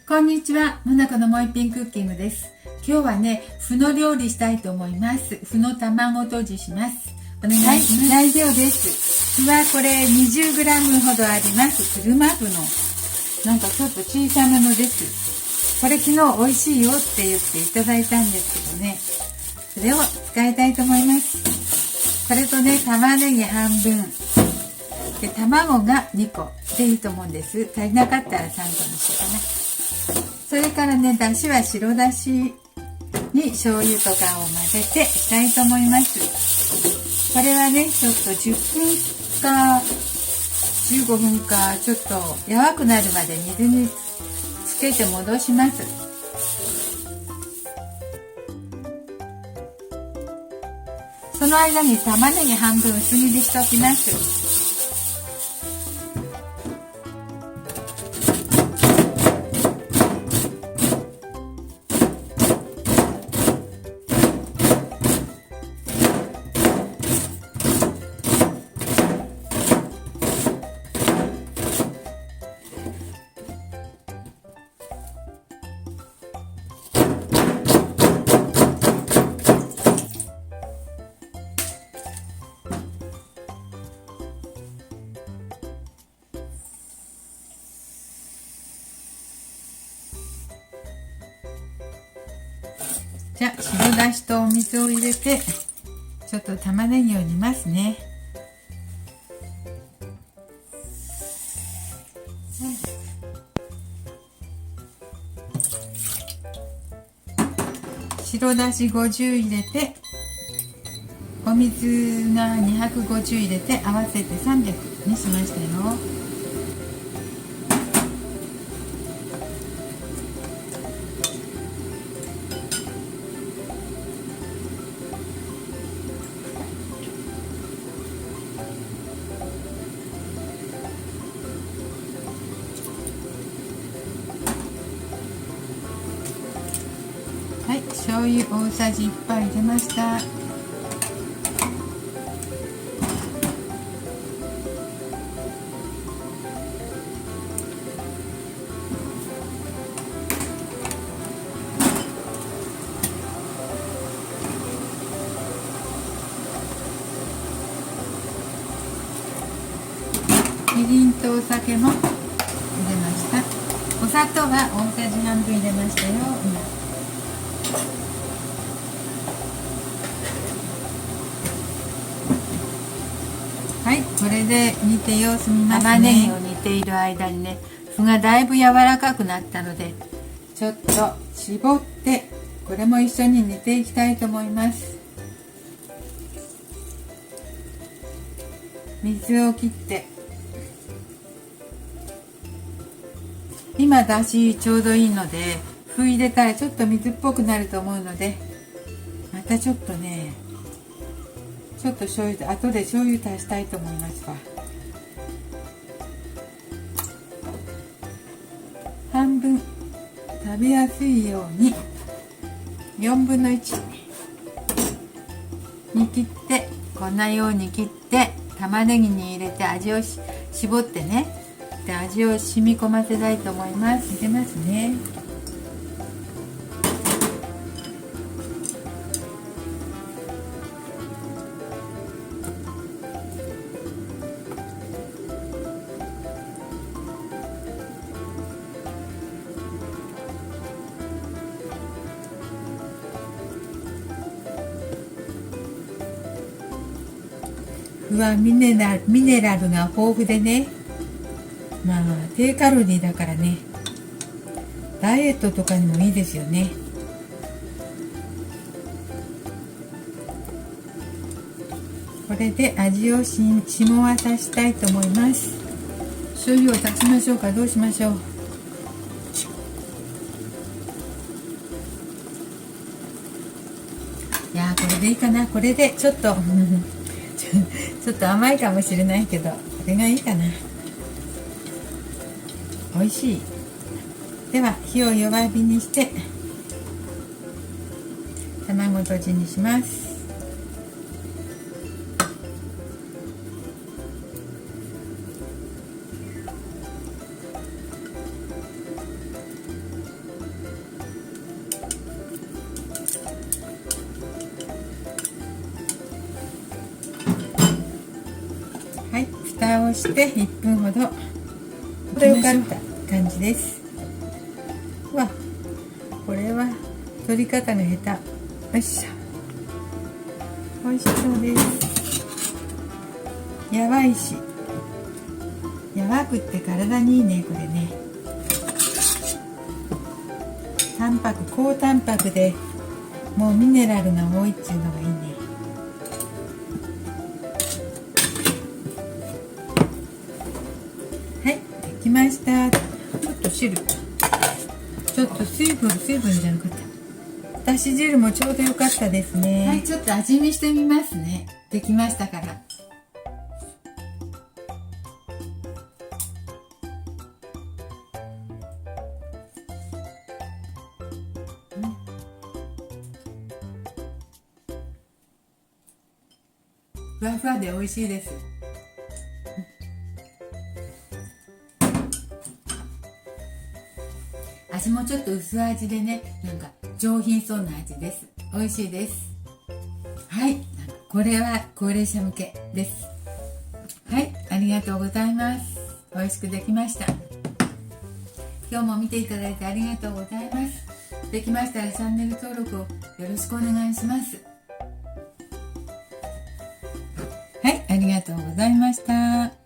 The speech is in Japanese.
こんにちは、もなかのもう一品クッキングです。今日はね、麩の料理したいと思います。麩の卵とじします。お願いします。材料です。麩はこれ 20g ほどあります。車麩のなんかちょっと小さめのです。これ昨日美味しいよって言っていただいたんですけどね、それを使いたいと思います。それとね、玉ねぎ半分で卵が2個でいいと思うんです。足りなかったら3個にしようかな。それからね、だしは白だしに醤油とかを混ぜてしたいと思います。これはね、ちょっと10分か15分かちょっと柔らくなるまで水につけて戻します。その間に玉ねぎ半分薄切りしておきます。じゃあ白だしとお水を入れてちょっと玉ねぎを煮ますね。白だし50入れてお水が250入れて合わせて300にしましたよ。はい、醤油大さじ1杯入れました。みりんとお酒も入れました。お砂糖は大さじ半分入れましたよ。はい、これで煮て様子見ますね。玉ねぎを煮ている間にね、麩がだいぶ柔らかくなったのでちょっと絞ってこれも一緒に煮ていきたいと思います。水を切って、今だしちょうどいいので麩入れたらちょっと水っぽくなると思うので、またちょっとね、ちょっと醤油、後で醤油足したいと思いますわ。半分食べやすいように4分の1に切って、こんなように切って玉ねぎに入れて味を絞ってね、で味を染み込ませたいと思います。入れますね。麩はミネラルが豊富でね、まあ低カロリーだからね、ダイエットとかにもいいですよね。これで味を染み渡したいと思います。醤油を足しましょうか、どうしましょう。いやー、これでいいかな。これでちょっとちょっと甘いかもしれないけど、これがいいかな。美味しい。では火を弱火にして卵とじにします。蓋をして1分ほどこれよかった感じです。わ、これは取り方が下手。よいしょ。美味しそうです。やばいし、やばくって体にいいね。これね、高タンパクでもうミネラルが多いっていうのがいいね。はい、できました。ちょっと水分じゃなかった。だし汁もちょうどよかったですね。はい、ちょっと味見してみますね。できましたから。ふわふわで美味しいです。味もちょっと薄味でね、なんか上品そうな味です。美味しいです。はい、これは高齢者向けです。はい、ありがとうございます。美味しくできました。今日も見ていただいてありがとうございます。できましたらチャンネル登録をよろしくお願いします。はい、ありがとうございました。